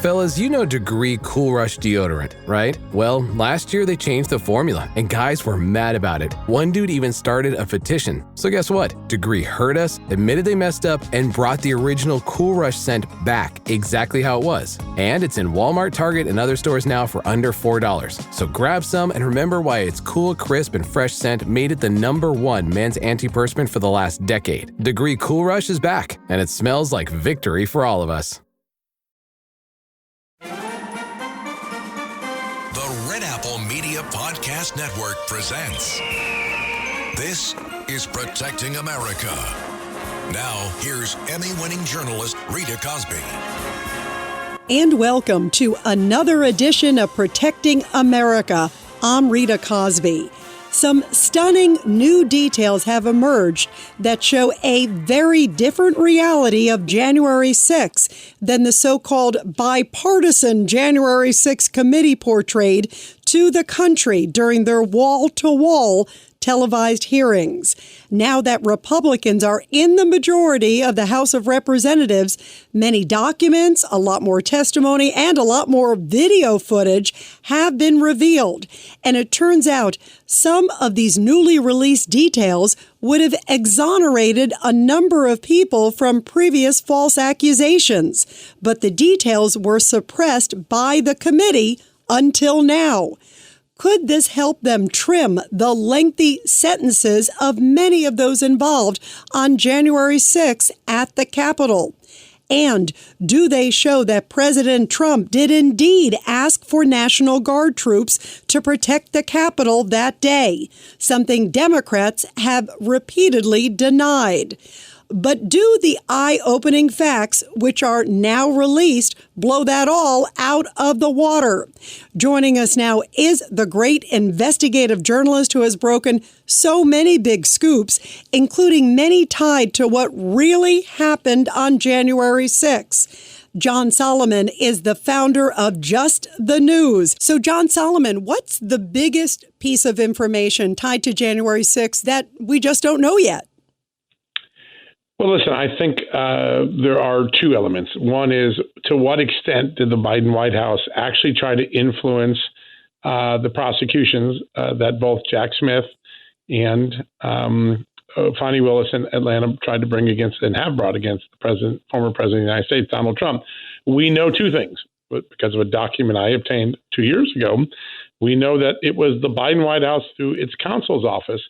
Fellas, you know Degree Cool Rush deodorant, right? Well, last year they changed the formula, and guys were mad about it. One dude even started a petition. So guess what? Degree heard us, admitted they messed up, and brought the original Cool Rush scent back exactly how it was. And it's in Walmart, Target, and other stores now for under $4. So grab some and remember why its cool, crisp, and fresh scent made it the #1 men's antiperspirant for the last decade. Degree Cool Rush is back, and it smells like victory for all of us. Media Podcast Network presents This is Protecting America. Now, here's Emmy-winning journalist Rita Cosby. And welcome to another edition of Protecting America. I'm Rita Cosby. Some stunning new details have emerged that show a very different reality of January 6th than the so-called bipartisan January 6th committee portrayed to the country during their wall-to-wall televised hearings. Now that Republicans are in the majority of the House of Representatives, many documents, a lot more testimony, and a lot more video footage have been revealed. And it turns out some of these newly released details would have exonerated a number of people from previous false accusations. But the details were suppressed by the committee until now. Could this help them trim the lengthy sentences of many of those involved on January 6th at the Capitol? And do they show that President Trump did indeed ask for National Guard troops to protect the Capitol that day, something Democrats have repeatedly denied? But do the eye-opening facts, which are now released, blow that all out of the water? Joining us now is the great investigative journalist who has broken so many big scoops, including many tied to what really happened on January 6th. John Solomon is the founder of Just the News. So, John Solomon, what's the biggest piece of information tied to January 6th that we just don't know yet? Well, listen, I think there are two elements. One is, to what extent did the Biden White House actually try to influence the prosecutions that both Jack Smith and Fani Willis in Atlanta tried to bring against and have brought against the former president of the United States, Donald Trump? We know two things, but because of a document I obtained 2 years ago. We know that it was the Biden White House, through its counsel's office,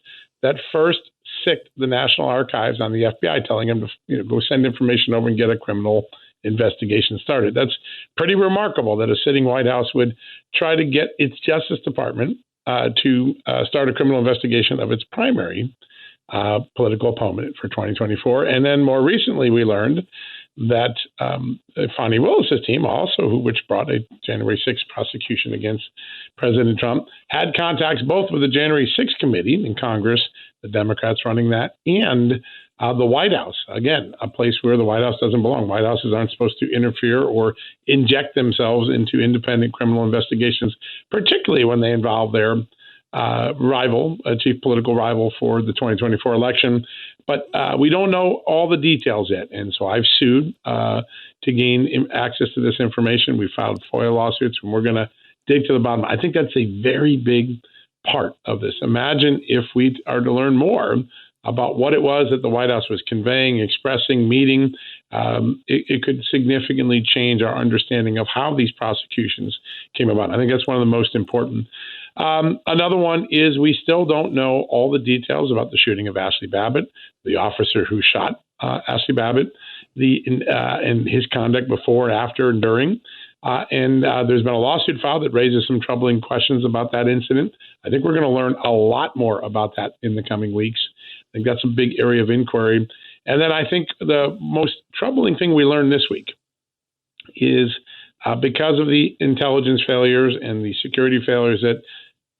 that first sicked the National Archives on the FBI, telling them to go send information over and get a criminal investigation started. That's pretty remarkable that a sitting White House would try to get its Justice Department to start a criminal investigation of its primary political opponent for 2024. And then more recently, we learned that Fani Willis's team, which brought a January 6th prosecution against President Trump, had contacts both with the January 6th committee in Congress, the Democrats running that, and the White House. Again, a place where the White House doesn't belong. White Houses aren't supposed to interfere or inject themselves into independent criminal investigations, particularly when they involve their rival, a chief political rival for the 2024 election. But we don't know all the details yet. And so I've sued to gain access to this information. We filed FOIA lawsuits, and we're going to dig to the bottom. I think that's a very big part of this. Imagine if we are to learn more about what it was that the White House was conveying, expressing, meeting. It could significantly change our understanding of how these prosecutions came about. I think that's one of the most important. Another one is we still don't know all the details about the shooting of Ashley Babbitt, the officer who shot Ashley Babbitt, and his conduct before, after, and during. And there's been a lawsuit filed that raises some troubling questions about that incident. I think we're going to learn a lot more about that in the coming weeks. I think that's a big area of inquiry. And then I think the most troubling thing we learned this week is because of the intelligence failures and the security failures that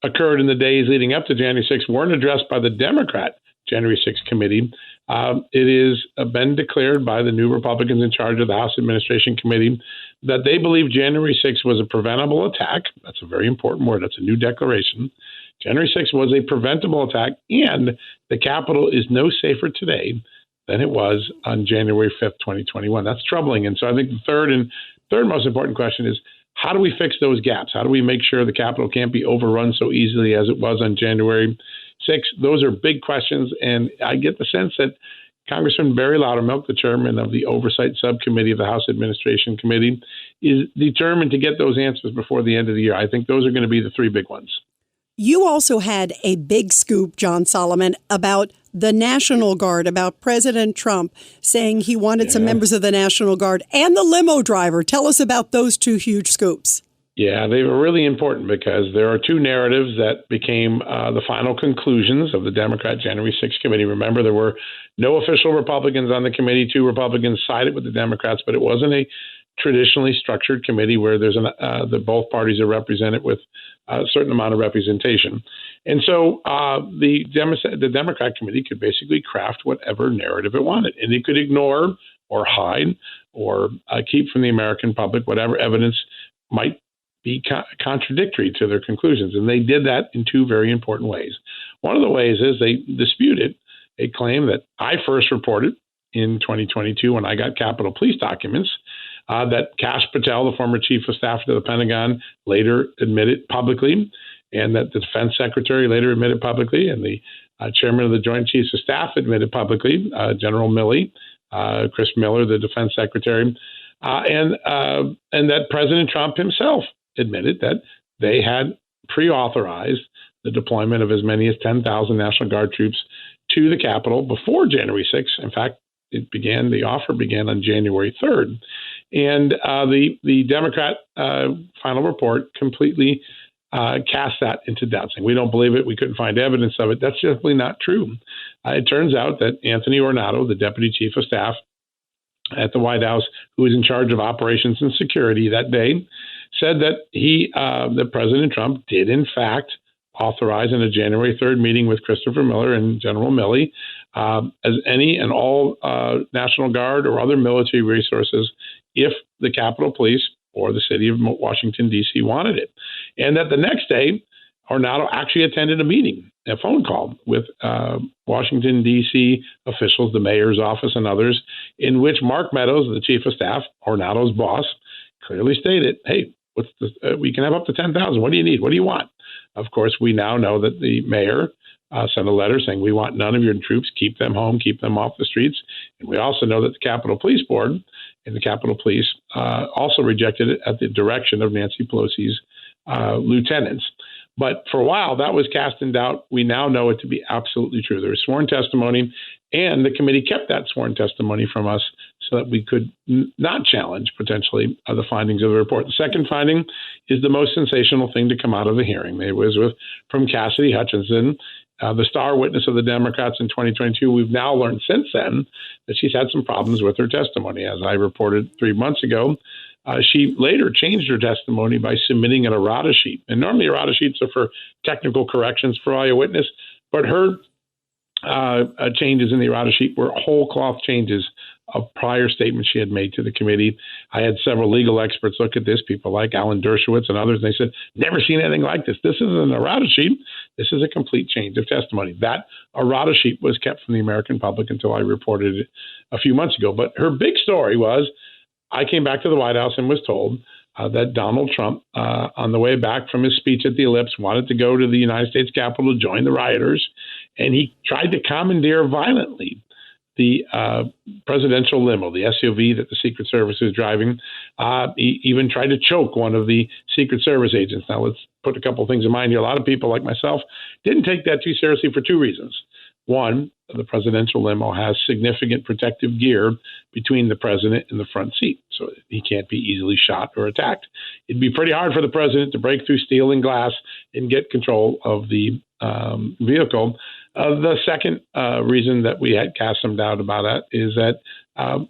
occurred in the days leading up to January 6th weren't addressed by the Democrat January 6th committee. It has been declared by the new Republicans in charge of the House Administration Committee that they believe January 6th was a preventable attack. That's a very important word. That's a new declaration. January 6th was a preventable attack, and the Capitol is no safer today than it was on January 5th, 2021. That's troubling. And so I think the third and third most important question is, how do we fix those gaps? How do we make sure the Capitol can't be overrun so easily as it was on January 6th? Those are big questions, and I get the sense that Congressman Barry Loudermilk, the chairman of the Oversight Subcommittee of the House Administration Committee, is determined to get those answers before the end of the year. I think those are going to be the three big ones. You also had a big scoop, John Solomon, about the National Guard, about President Trump saying he wanted some members of the National Guard and the limo driver. Tell us about those two huge scoops. Yeah, they were really important because there are two narratives that became the final conclusions of the Democrat January 6th committee. Remember, there were no official Republicans on the committee. Two Republicans sided with the Democrats, but it wasn't a traditionally structured committee where there's the both parties are represented with a certain amount of representation. And so the Democrat committee could basically craft whatever narrative it wanted, and it could ignore or hide or keep from the American public whatever evidence might be contradictory to their conclusions. And they did that in two very important ways. One of the ways is they disputed a claim that I first reported in 2022 when I got Capitol Police documents that Kash Patel, the former chief of staff to the Pentagon, later admitted publicly, and that the defense secretary later admitted publicly, and the chairman of the Joint Chiefs of Staff admitted publicly, General Milley, Chris Miller, the defense secretary, and that President Trump himself admitted that they had pre-authorized the deployment of as many as 10,000 National Guard troops to the Capitol before January 6th. In fact, the offer began on January 3rd. And the Democrat final report completely cast that into doubt, saying we don't believe it, we couldn't find evidence of it. That's simply not true. It turns out that Anthony Ornato, the deputy chief of staff at the White House, who was in charge of operations and security that day, said that that President Trump did in fact authorize in a January 3rd meeting with Christopher Miller and General Milley as any and all National Guard or other military resources if the Capitol Police or the city of Washington, D.C. wanted it. And that the next day, Ornato actually attended a meeting, a phone call with Washington, D.C. officials, the mayor's office and others, in which Mark Meadows, the chief of staff, Ornato's boss, clearly stated, hey, we can have up to 10,000. What do you need? What do you want? Of course, we now know that the mayor sent a letter saying we want none of your troops. Keep them home. Keep them off the streets. And we also know that the Capitol Police Board and the Capitol Police also rejected it at the direction of Nancy Pelosi's lieutenants. But for a while, that was cast in doubt. We now know it to be absolutely true. There was sworn testimony, and the committee kept that sworn testimony from us so that we could not challenge, potentially, the findings of the report. The second finding is the most sensational thing to come out of the hearing. It was from Cassidy Hutchinson, the star witness of the Democrats in 2022. We've now learned since then that she's had some problems with her testimony. As I reported 3 months ago, she later changed her testimony by submitting an errata sheet. And normally errata sheets are for technical corrections for all your witness, but her changes in the errata sheet were whole cloth changes of prior statements she had made to the committee. I had several legal experts look at this, people like Alan Dershowitz and others, and they said, never seen anything like this. This isn't an errata sheet. This is a complete change of testimony. That errata sheet was kept from the American public until I reported it a few months ago. But her big story was, I came back to the White House and was told that Donald Trump, on the way back from his speech at the Ellipse, wanted to go to the United States Capitol to join the rioters, and he tried to commandeer violently the presidential limo, the SUV that the Secret Service was driving. He even tried to choke one of the Secret Service agents. Now, let's put a couple of things in mind here. A lot of people like myself didn't take that too seriously for two reasons. One, the presidential limo has significant protective gear between the president and the front seat, so he can't be easily shot or attacked. It'd be pretty hard for the president to break through steel and glass and get control of the vehicle. The second reason that we had cast some doubt about that is that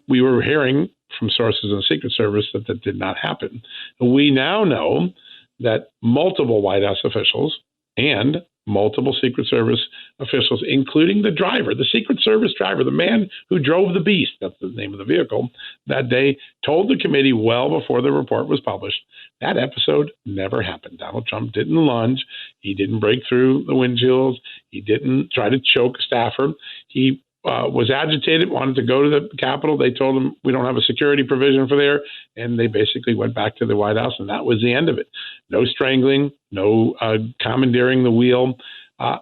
we were hearing from sources in the Secret Service that that did not happen. We now know that multiple White House officials and multiple Secret Service officials, including the driver, the Secret Service driver, the man who drove the beast, that's the name of the vehicle, that day, told the committee well before the report was published, that episode never happened. Donald Trump didn't lunge. He didn't break through the windshields. He didn't try to choke a staffer. He was agitated, wanted to go to the Capitol. They told him, we don't have a security provision for there. And they basically went back to the White House, and that was the end of it. No strangling, no commandeering the wheel.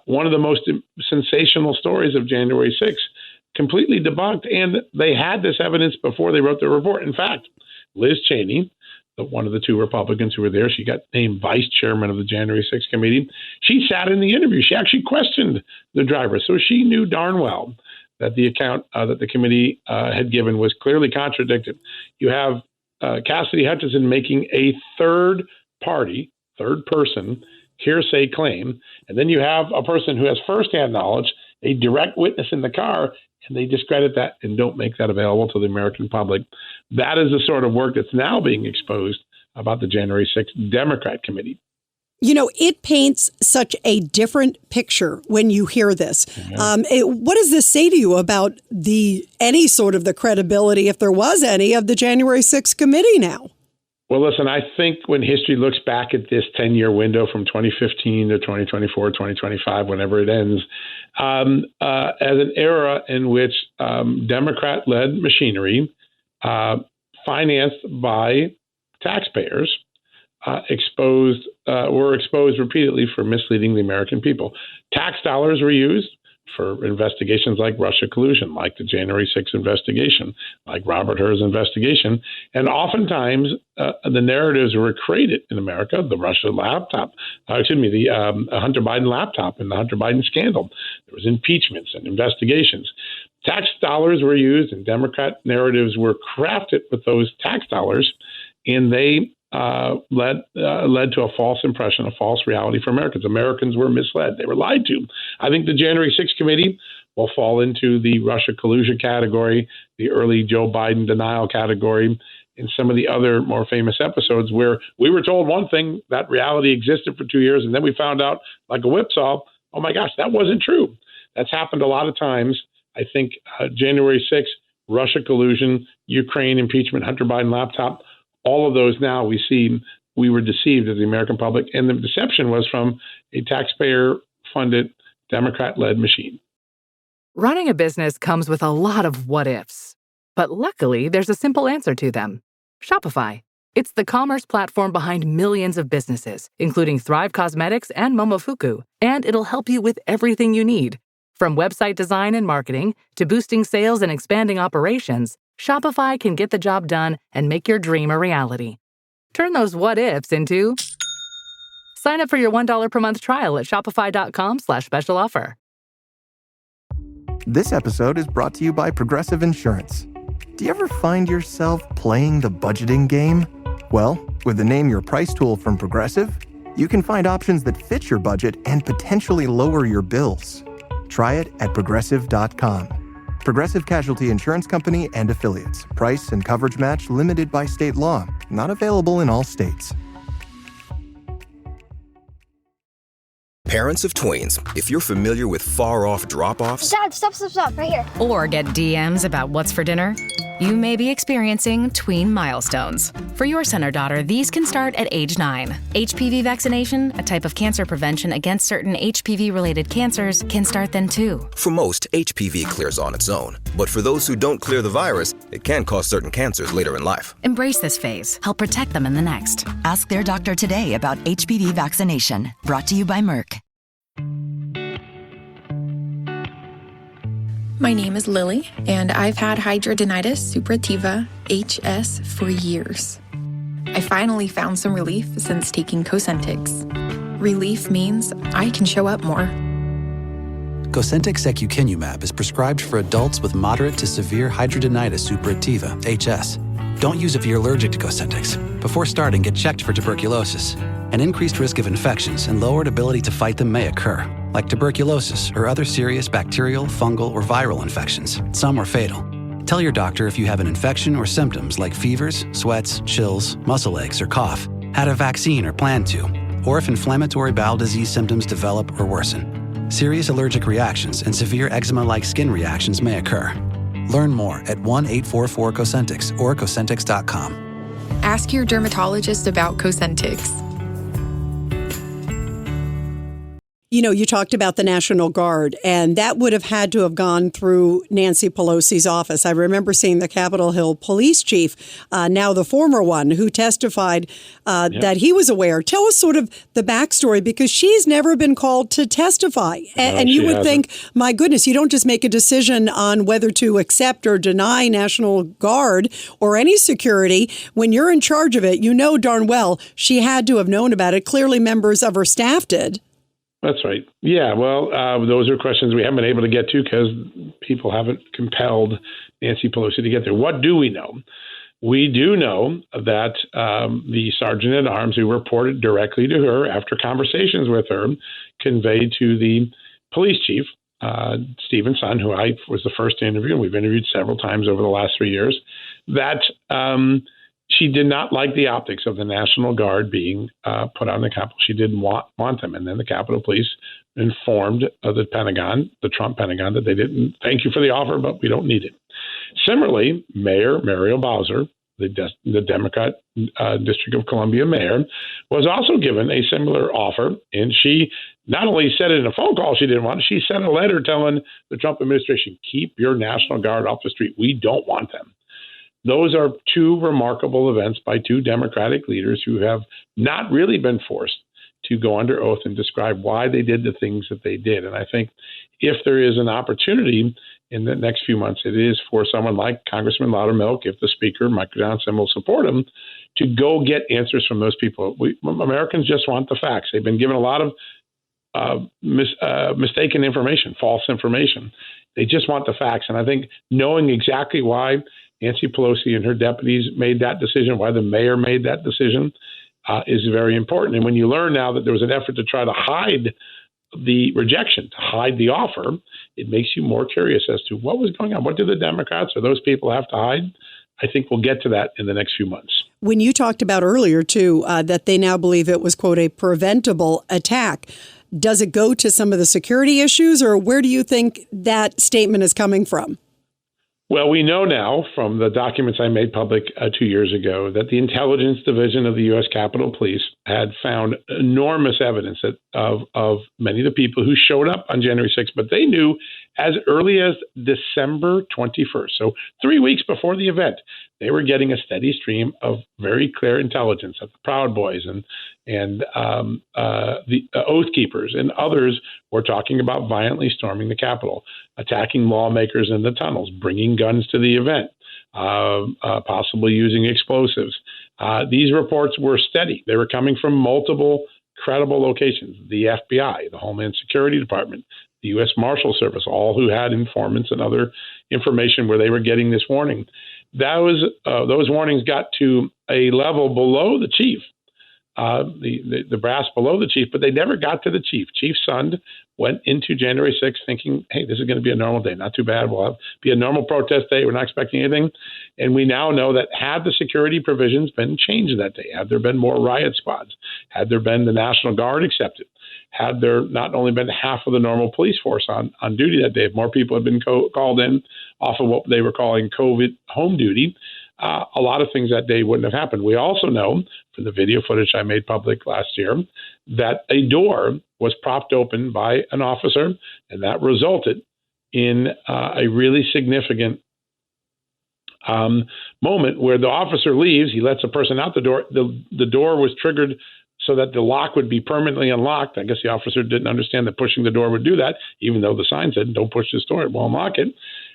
One of the most sensational stories of January 6th, completely debunked. And they had this evidence before they wrote the report. In fact, Liz Cheney, one of the two Republicans who were there, she got named vice chairman of the January 6th committee. She sat in the interview. She actually questioned the driver. So she knew darn well that the account that the committee had given was clearly contradicted. You have Cassidy Hutchinson making a third person hearsay claim. And then you have a person who has firsthand knowledge, a direct witness in the car, and they discredit that and don't make that available to the American public. That is the sort of work that's now being exposed about the January 6th Democrat committee. You know, it paints such a different picture when you hear this. What does this say to you about any sort of the credibility, if there was any, of the January 6th committee now? Well, listen, I think when history looks back at this 10-year window from 2015 to 2024, 2025, whenever it ends, as an era in which Democrat-led machinery, financed by taxpayers, were exposed repeatedly for misleading the American people. Tax dollars were used for investigations like Russia collusion, like the January 6th investigation, like Robert Hur's investigation. And oftentimes, the narratives were created in America, the Russia laptop, the Hunter Biden laptop and the Hunter Biden scandal. There was impeachments and investigations. Tax dollars were used, and Democrat narratives were crafted with those tax dollars, and they led to a false impression, a false reality for Americans. Americans were misled. They were lied to. I think the January 6th committee will fall into the Russia collusion category, the early Joe Biden denial category, and some of the other more famous episodes where we were told one thing, that reality existed for 2 years, and then we found out like a whipsaw, oh my gosh, that wasn't true. That's happened a lot of times. I think January 6th, Russia collusion, Ukraine impeachment, Hunter Biden laptop, all of those now we see we were deceived as the American public, and the deception was from a taxpayer-funded, Democrat-led machine. Running a business comes with a lot of what-ifs, but luckily there's a simple answer to them. Shopify. It's the commerce platform behind millions of businesses, including Thrive Cosmetics and Momofuku, and it'll help you with everything you need. From website design and marketing to boosting sales and expanding operations, Shopify can get the job done and make your dream a reality. Turn those what-ifs into... Sign up for your $1 per month trial at shopify.com/special offer. This episode is brought to you by Progressive Insurance. Do you ever find yourself playing the budgeting game? Well, with the Name Your Price tool from Progressive, you can find options that fit your budget and potentially lower your bills. Try it at Progressive.com. Progressive Casualty Insurance Company and Affiliates. Price and coverage match limited by state law. Not available in all states. Parents of tweens, if you're familiar with far-off drop-offs... Dad, stop, right here. Or get DMs about what's for dinner, you may be experiencing tween milestones. For your son or daughter, these can start at age 9. HPV vaccination, a type of cancer prevention against certain HPV-related cancers, can start then too. For most, HPV clears on its own. But for those who don't clear the virus, it can cause certain cancers later in life. Embrace this phase. Help protect them in the next. Ask their doctor today about HPV vaccination. Brought to you by Merck. My name is Lily, and I've had hidradenitis suppurativa, HS, for years. I finally found some relief since taking Cosentyx. Relief means I can show up more. Cosentyx secukinumab is prescribed for adults with moderate to severe hidradenitis suppurativa, HS. Don't use if you're allergic to Cosentyx. Before starting, get checked for tuberculosis. An increased risk of infections and lowered ability to fight them may occur, like tuberculosis or other serious bacterial, fungal, or viral infections. Some are fatal. Tell your doctor if you have an infection or symptoms like fevers, sweats, chills, muscle aches, or cough, had a vaccine or plan to, or if inflammatory bowel disease symptoms develop or worsen. Serious allergic reactions and severe eczema-like skin reactions may occur. Learn more at 1-844-COSENTYX or Cosentyx.com. Ask your dermatologist about Cosentyx. You know, you talked about the National Guard, and that would have had to have gone through Nancy Pelosi's office. I remember seeing the Capitol Hill police chief, now the former one, who testified that he was aware. Tell us sort of the backstory, because she's never been called to testify. And you would think, my goodness, you don't just make a decision on whether to accept or deny National Guard or any security. When you're in charge of it, you know darn well she had to have known about it. Clearly members of her staff did. That's right. Yeah, well, those are questions we haven't been able to get to because people haven't compelled Nancy Pelosi to get there. What do we know? We do know that the sergeant at arms who reported directly to her after conversations with her conveyed to the police chief, Stephen Son, who I was the first to interview, and we've interviewed several times over the last 3 years, that she did not like the optics of the National Guard being put on the Capitol. She didn't want them. And then the Capitol Police informed the Pentagon, the Trump Pentagon, that they didn't thank you for the offer, but we don't need it. Similarly, Mayor Muriel Bowser, the Democrat District of Columbia mayor, was also given a similar offer. And she not only said it in a phone call she didn't want it, she sent a letter telling the Trump administration, keep your National Guard off the street. We don't want them. Those are two remarkable events by two Democratic leaders who have not really been forced to go under oath and describe why they did the things that they did. And I think if there is an opportunity in the next few months, it is for someone like Congressman Loudermilk, if the Speaker, Mike Johnson, will support him, to go get answers from those people. Americans just want the facts. They've been given a lot of mistaken information, false information. They just want the facts. And I think knowing exactly why Nancy Pelosi and her deputies made that decision, why the mayor made that decision, is very important. And when you learn now that there was an effort to try to hide the rejection, to hide the offer, it makes you more curious as to what was going on. What did the Democrats or those people have to hide? I think we'll get to that in the next few months. When you talked about earlier, too, that they now believe it was, quote, a preventable attack, does it go to some of the security issues, or where do you think that statement is coming from? Well, we know now from the documents I made public 2 years ago that the Intelligence Division of the U.S. Capitol Police had found enormous evidence of many of the people who showed up on January 6th, but they knew as early as December 21st, so 3 weeks before the event, they were getting a steady stream of very clear intelligence that the Proud Boys and the Oath Keepers and others were talking about violently storming the Capitol, attacking lawmakers in the tunnels, bringing guns to the event, possibly using explosives. These reports were steady. They were coming from multiple credible locations, the FBI, the Homeland Security Department, the U.S. Marshal Service, all who had informants and other information where they were getting this warning. Those warnings got to a level below the chief, the brass below the chief, but they never got to the chief. Chief Sund went into January 6th thinking, hey, this is going to be a normal day. Not too bad. We'll be a normal protest day. We're not expecting anything. And we now know that had the security provisions been changed that day, had there been more riot squads, had there been the National Guard accepted, had there not only been half of the normal police force on duty that day, if more people had been called in off of what they were calling COVID home duty, a lot of things that day wouldn't have happened. We also know from the video footage I made public last year that a door was propped open by an officer, and that resulted in a really significant moment where the officer leaves. He lets a person out the door. The door was triggered so that the lock would be permanently unlocked. I guess the officer didn't understand that pushing the door would do that, even though the sign said, don't push this door, it will unlock it.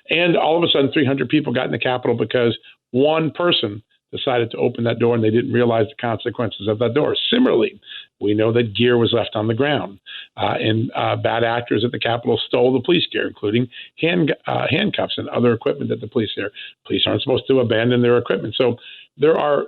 And all of a sudden, 300 people got in the Capitol because one person decided to open that door and they didn't realize the consequences of that door. Similarly, we know that gear was left on the ground and bad actors at the Capitol stole the police gear, including handcuffs and other equipment that the police there. Police aren't supposed to abandon their equipment. So there are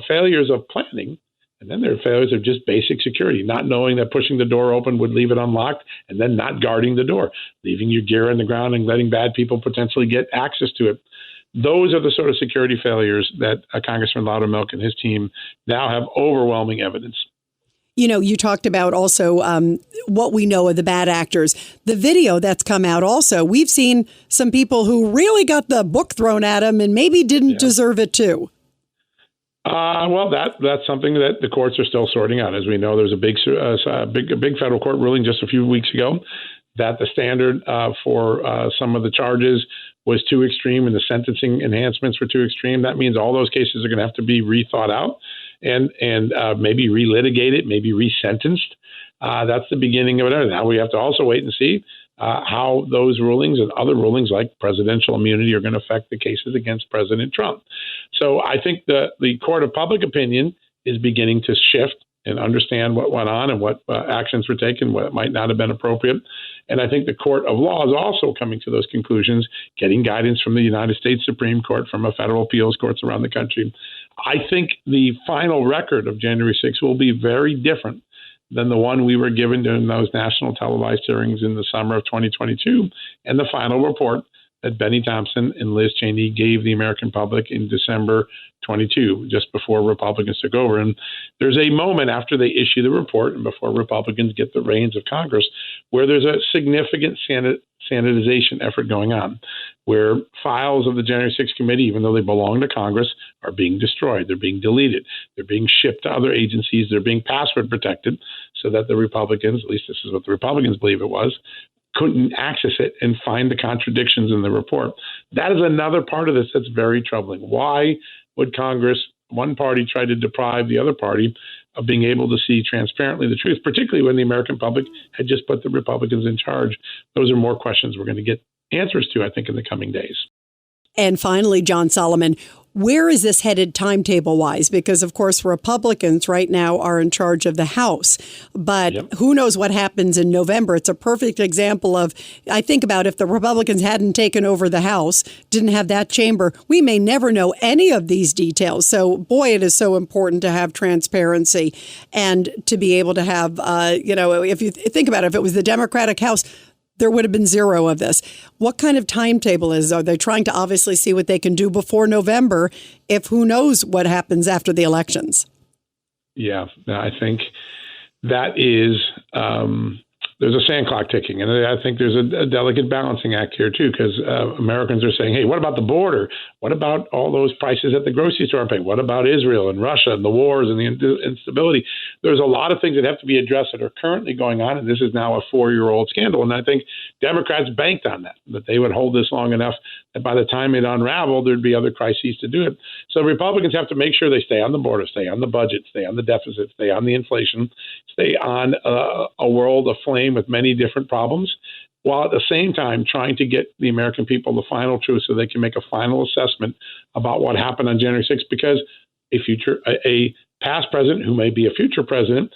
failures of planning. And then there are failures of just basic security, not knowing that pushing the door open would leave it unlocked, and then not guarding the door, leaving your gear on the ground and letting bad people potentially get access to it. Those are the sort of security failures that Congressman Loudermilk and his team now have overwhelming evidence. You know, you talked about also what we know of the bad actors. The video that's come out also, we've seen some people who really got the book thrown at them and maybe didn't deserve it too. Well, that's something that the courts are still sorting out. As we know, there's a big federal court ruling just a few weeks ago that the standard for some of the charges was too extreme and the sentencing enhancements were too extreme. That means all those cases are going to have to be rethought out and maybe relitigated, maybe resentenced. That's the beginning of it. Now we have to also wait and see how those rulings and other rulings like presidential immunity are going to affect the cases against President Trump. So I think the court of public opinion is beginning to shift and understand what went on and what actions were taken, what might not have been appropriate. And I think the court of law is also coming to those conclusions, getting guidance from the United States Supreme Court, from federal appeals courts around the country. I think the final record of January 6th will be very different than the one we were given during those national televised hearings in the summer of 2022, and the final report that Benny Thompson and Liz Cheney gave the American public in December 22, just before Republicans took over. And there's a moment after they issue the report and before Republicans get the reins of Congress where there's a significant sanitization effort going on, where files of the January 6th committee, even though they belong to Congress, are being destroyed. They're being deleted. They're being shipped to other agencies. They're being password protected so that the Republicans, at least this is what the Republicans believe it was, couldn't access it and find the contradictions in the report. That is another part of this that's very troubling. Why would Congress, one party, try to deprive the other party of being able to see transparently the truth, particularly when the American public had just put the Republicans in charge? Those are more questions we're going to get answers to, I think, in the coming days. And finally, John Solomon, where is this headed timetable-wise? Because, of course, Republicans right now are in charge of the House. But Who knows what happens in November? It's a perfect example of, I think about if the Republicans hadn't taken over the House, didn't have that chamber, we may never know any of these details. So, boy, it is so important to have transparency and to be able to have, if you think about it, if it was the Democratic House, there would have been zero of this. What kind of timetable are they trying to obviously see what they can do before November if who knows what happens after the elections? Yeah, I think that is, there's a sand clock ticking. And I think there's a delicate balancing act here, too, because Americans are saying, hey, what about the border? What about all those prices at the grocery store I'm paying? What about Israel and Russia and the wars and the instability? There's a lot of things that have to be addressed that are currently going on, and this is now a 4-year-old scandal. And I think Democrats banked on that they would hold this long enough that by the time it unraveled, there'd be other crises to do it. So Republicans have to make sure they stay on the border, stay on the budget, stay on the deficit, stay on the inflation, stay on a world aflame with many different problems, while at the same time trying to get the American people the final truth so they can make a final assessment about what happened on January 6th, because a past president who may be a future president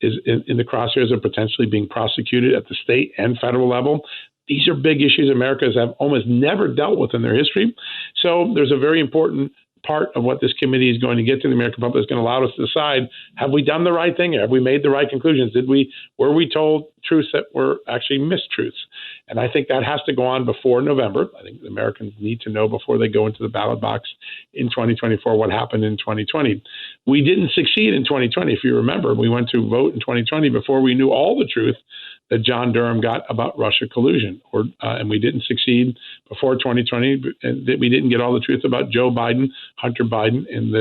is in the crosshairs of potentially being prosecuted at the state and federal level. These are big issues Americans have almost never dealt with in their history. So there's a very important part of what this committee is going to get to the American public is going to allow us to decide, have we done the right thing? Have we made the right conclusions? Were we told truths that were actually mistruths? And I think that has to go on before November. I think the Americans need to know before they go into the ballot box in 2024 what happened in 2020. We didn't succeed in 2020. If you remember, we went to vote in 2020 before we knew all the truth that John Durham got about Russia collusion, and we didn't succeed before 2020, and that we didn't get all the truth about Joe Biden, Hunter Biden, and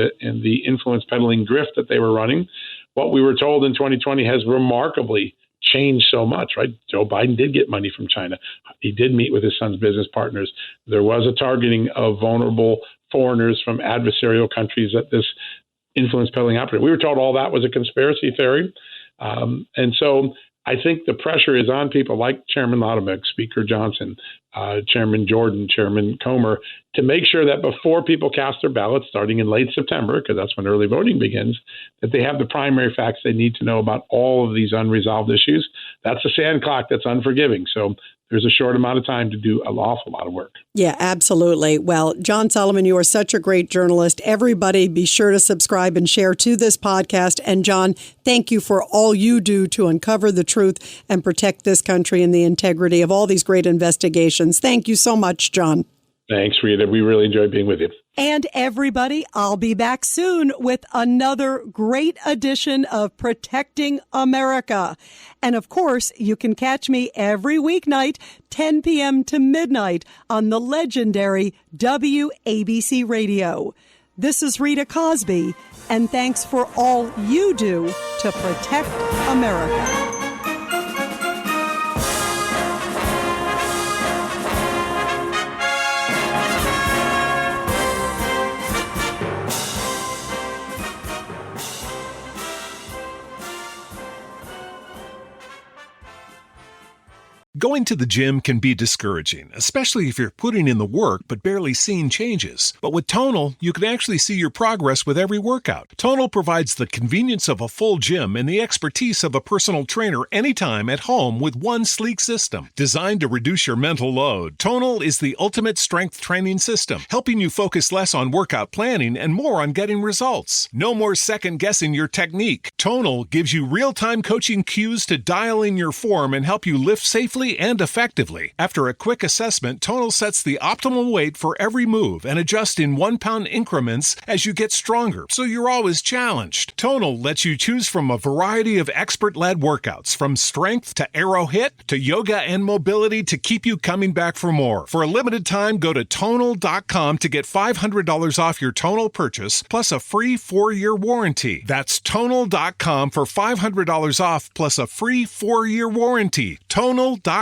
the influence peddling grift that they were running. What we were told in 2020 has remarkably changed so much, right? Joe Biden did get money from China. He did meet with his son's business partners. There was a targeting of vulnerable foreigners from adversarial countries that this influence peddling operated. We were told all that was a conspiracy theory. And so I think the pressure is on people like Chairman Lauterbach, Speaker Johnson, Chairman Jordan, Chairman Comer, to make sure that before people cast their ballots starting in late September, because that's when early voting begins, that they have the primary facts they need to know about all of these unresolved issues. That's a sand clock that's unforgiving. So there's a short amount of time to do an awful lot of work. Yeah, absolutely. Well, John Solomon, you are such a great journalist. Everybody be sure to subscribe and share to this podcast. And John, thank you for all you do to uncover the truth and protect this country and the integrity of all these great investigations. Thank you so much, John. Thanks, Rita. We really enjoyed being with you. And everybody, I'll be back soon with another great edition of Protecting America. And of course, you can catch me every weeknight, 10 p.m. to midnight on the legendary WABC Radio. This is Rita Cosby, and thanks for all you do to protect America. Going to the gym can be discouraging, especially if you're putting in the work but barely seeing changes. But with Tonal, you can actually see your progress with every workout. Tonal provides the convenience of a full gym and the expertise of a personal trainer anytime at home with one sleek system. Designed to reduce your mental load, Tonal is the ultimate strength training system, helping you focus less on workout planning and more on getting results. No more second-guessing your technique. Tonal gives you real-time coaching cues to dial in your form and help you lift safely and effectively. After a quick assessment, Tonal sets the optimal weight for every move and adjusts in 1 pound increments as you get stronger, so you're always challenged. Tonal lets you choose from a variety of expert-led workouts, from strength to arrow hit to yoga and mobility, to keep you coming back for more. For a limited time, go to Tonal.com to get $500 off your Tonal purchase, plus a free 4-year warranty. That's Tonal.com for $500 off, plus a free 4-year warranty. Tonal.com.